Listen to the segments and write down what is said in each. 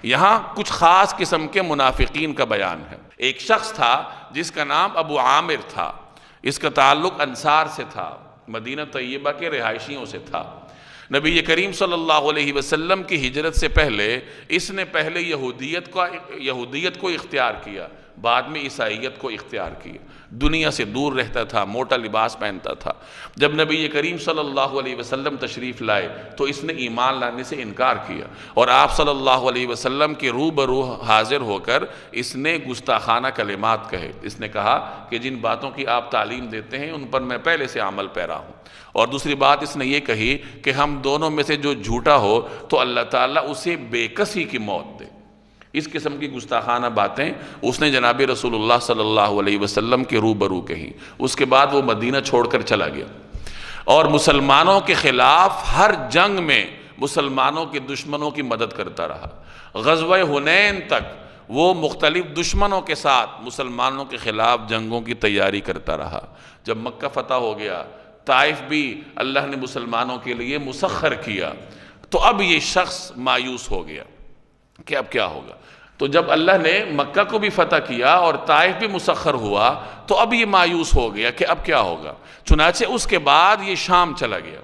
یہاں کچھ خاص قسم کے منافقین کا بیان ہے۔ ایک شخص تھا جس کا نام ابو عامر تھا، اس کا تعلق انصار سے تھا، مدینہ طیبہ کے رہائشیوں سے تھا۔ نبی کریم صلی اللہ علیہ وسلم کی ہجرت سے پہلے اس نے پہلے یہودیت کو اختیار کیا، بعد میں عیسائیت کو اختیار کیا، دنیا سے دور رہتا تھا، موٹا لباس پہنتا تھا۔ جب نبی کریم صلی اللہ علیہ وسلم تشریف لائے تو اس نے ایمان لانے سے انکار کیا، اور آپ صلی اللہ علیہ وسلم کے روبرو حاضر ہو کر اس نے گستاخانہ کلمات کہے۔ اس نے کہا کہ جن باتوں کی آپ تعلیم دیتے ہیں ان پر میں پہلے سے عمل پیرا ہوں، اور دوسری بات اس نے یہ کہی کہ ہم دونوں میں سے جو جھوٹا ہو تو اللہ تعالیٰ اسے بے کسی کی موت دے۔ اس قسم کی گستاخانہ باتیں اس نے جناب رسول اللہ صلی اللہ علیہ وسلم کے روبرو کہی۔ اس کے بعد وہ مدینہ چھوڑ کر چلا گیا، اور مسلمانوں کے خلاف ہر جنگ میں مسلمانوں کے دشمنوں کی مدد کرتا رہا۔ غزوہ حنین تک وہ مختلف دشمنوں کے ساتھ مسلمانوں کے خلاف جنگوں کی تیاری کرتا رہا۔ جب مکہ فتح ہو گیا، طائف بھی اللہ نے مسلمانوں کے لیے مسخر کیا، تو اب یہ شخص مایوس ہو گیا کہ اب کیا ہوگا۔ تو جب اللہ نے مکہ کو بھی فتح کیا اور طائف بھی مسخر ہوا تو اب یہ مایوس ہو گیا کہ اب کیا ہوگا۔ چنانچہ اس کے بعد یہ شام چلا گیا،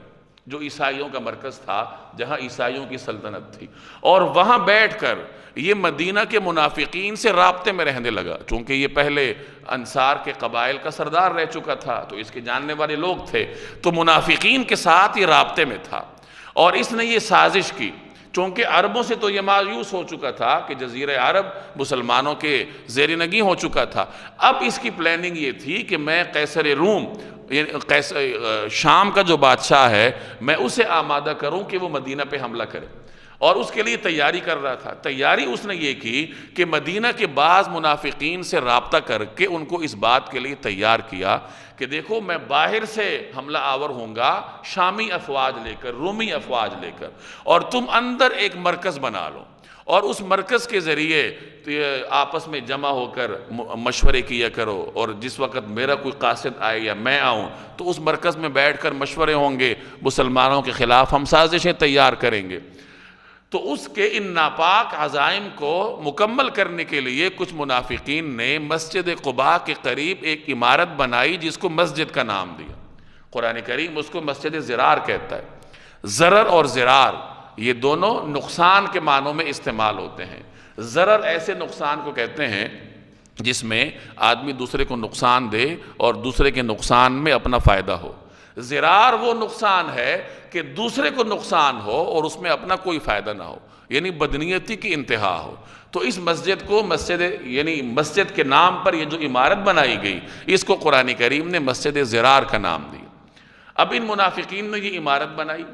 جو عیسائیوں کا مرکز تھا، جہاں عیسائیوں کی سلطنت تھی، اور وہاں بیٹھ کر یہ مدینہ کے منافقین سے رابطے میں رہنے لگا۔ چونکہ یہ پہلے انصار کے قبائل کا سردار رہ چکا تھا تو اس کے جاننے والے لوگ تھے، تو منافقین کے ساتھ یہ رابطے میں تھا، اور اس نے یہ سازش کی۔ چونکہ عربوں سے تو یہ مایوس ہو چکا تھا کہ جزیرہ عرب مسلمانوں کے زیر نگیں ہو چکا تھا، اب اس کی پلاننگ یہ تھی کہ میں قیصر روم، شام کا جو بادشاہ ہے، میں اسے آمادہ کروں کہ وہ مدینہ پہ حملہ کرے، اور اس کے لیے تیاری کر رہا تھا۔ تیاری اس نے یہ کی کہ مدینہ کے بعض منافقین سے رابطہ کر کے ان کو اس بات کے لیے تیار کیا کہ دیکھو میں باہر سے حملہ آور ہوں گا شامی افواج لے کر، رومی افواج لے کر، اور تم اندر ایک مرکز بنا لو، اور اس مرکز کے ذریعے آپس میں جمع ہو کر مشورے کیا کرو، اور جس وقت میرا کوئی قاصد آئے یا میں آؤں تو اس مرکز میں بیٹھ کر مشورے ہوں گے، مسلمانوں کے خلاف ہم سازشیں تیار کریں گے۔ تو اس کے ان ناپاک عزائم کو مکمل کرنے کے لیے کچھ منافقین نے مسجد قباء کے قریب ایک عمارت بنائی جس کو مسجد کا نام دیا۔ قرآن کریم اس کو مسجد زرار کہتا ہے۔ ضرر اور زرار یہ دونوں نقصان کے معنوں میں استعمال ہوتے ہیں۔ ضرر ایسے نقصان کو کہتے ہیں جس میں آدمی دوسرے کو نقصان دے اور دوسرے کے نقصان میں اپنا فائدہ ہو۔ زرار وہ نقصان ہے کہ دوسرے کو نقصان ہو اور اس میں اپنا کوئی فائدہ نہ ہو، یعنی بدنیتی کی انتہا ہو۔ تو اس مسجد کو مسجد کے نام پر یہ جو عمارت بنائی گئی، اس کو قرآن کریم نے مسجد زرار کا نام دیا۔ اب ان منافقین نے یہ عمارت بنائی،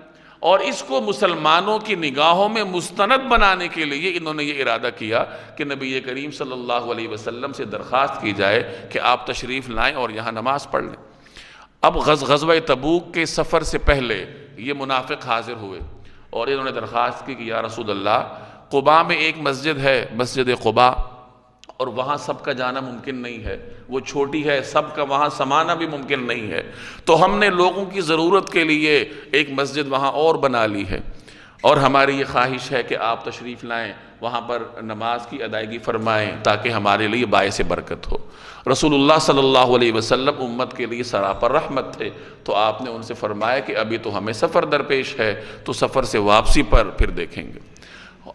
اور اس کو مسلمانوں کی نگاہوں میں مستند بنانے کے لیے انہوں نے یہ ارادہ کیا کہ نبی کریم صلی اللہ علیہ وسلم سے درخواست کی جائے کہ آپ تشریف لائیں اور یہاں نماز پڑھ لیں۔ اب غزوہ تبوک کے سفر سے پہلے یہ منافق حاضر ہوئے اور انہوں نے درخواست کی کہ یا رسول اللہ، قباء میں ایک مسجد ہے، مسجد قباء، اور وہاں سب کا جانا ممکن نہیں ہے، وہ چھوٹی ہے، سب کا وہاں سمانا بھی ممکن نہیں ہے، تو ہم نے لوگوں کی ضرورت کے لیے ایک مسجد وہاں اور بنا لی ہے، اور ہماری یہ خواہش ہے کہ آپ تشریف لائیں، وہاں پر نماز کی ادائیگی فرمائیں تاکہ ہمارے لیے باعث برکت ہو۔ رسول اللہ صلی اللہ علیہ وسلم امت کے لیے سراپر رحمت تھے، تو آپ نے ان سے فرمایا کہ ابھی تو ہمیں سفر درپیش ہے، تو سفر سے واپسی پر پھر دیکھیں گے۔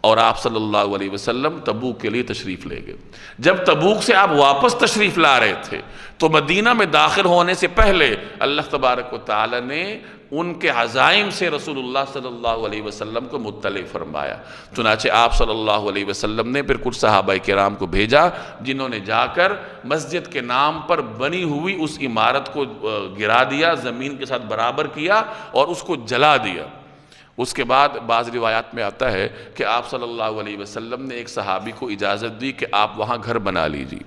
اور آپ صلی اللہ علیہ وسلم تبوک کے لیے تشریف لے گئے۔ جب تبوک سے آپ واپس تشریف لا رہے تھے تو مدینہ میں داخل ہونے سے پہلے اللہ تبارک و تعالی نے ان کے عزائم سے رسول اللہ صلی اللہ علیہ وسلم کو مطلع فرمایا۔ چنانچہ آپ صلی اللہ علیہ وسلم نے پھر کچھ صحابہ کرام کو بھیجا جنہوں نے جا کر مسجد کے نام پر بنی ہوئی اس عمارت کو گرا دیا، زمین کے ساتھ برابر کیا اور اس کو جلا دیا۔ اس کے بعد بعض روایات میں آتا ہے کہ آپ صلی اللہ علیہ وسلم نے ایک صحابی کو اجازت دی کہ آپ وہاں گھر بنا لیجیے،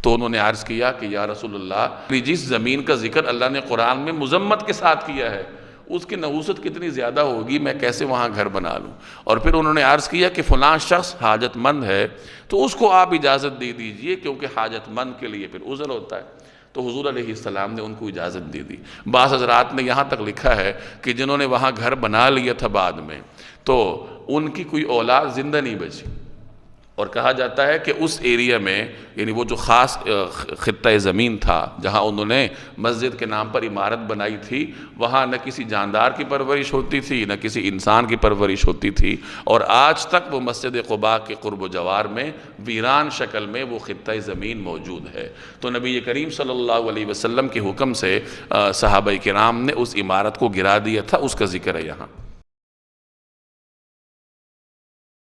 تو انہوں نے عرض کیا کہ یا رسول اللہ، جس زمین کا ذکر اللہ نے قرآن میں مذمت کے ساتھ کیا ہے اس کی نحوست کتنی زیادہ ہوگی، میں کیسے وہاں گھر بنا لوں؟ اور پھر انہوں نے عرض کیا کہ فلاں شخص حاجت مند ہے تو اس کو آپ اجازت دے دیجئے، کیونکہ حاجت مند کے لیے پھر عذر ہوتا ہے۔ تو حضور علیہ السلام نے ان کو اجازت دے دی۔ بعض حضرات نے یہاں تک لکھا ہے کہ جنہوں نے وہاں گھر بنا لیا تھا بعد میں، تو ان کی کوئی اولاد زندہ نہیں بچی، اور کہا جاتا ہے کہ اس ایریا میں یعنی وہ جو خاص خطہ زمین تھا جہاں انہوں نے مسجد کے نام پر عمارت بنائی تھی، وہاں نہ کسی جاندار کی پرورش ہوتی تھی نہ کسی انسان کی پرورش ہوتی تھی، اور آج تک وہ مسجد قباء کے قرب و جوار میں ویران شکل میں وہ خطہ زمین موجود ہے۔ تو نبی کریم صلی اللہ علیہ وسلم کے حکم سے صحابہ کرام نے اس عمارت کو گرا دیا تھا، اس کا ذکر ہے یہاں۔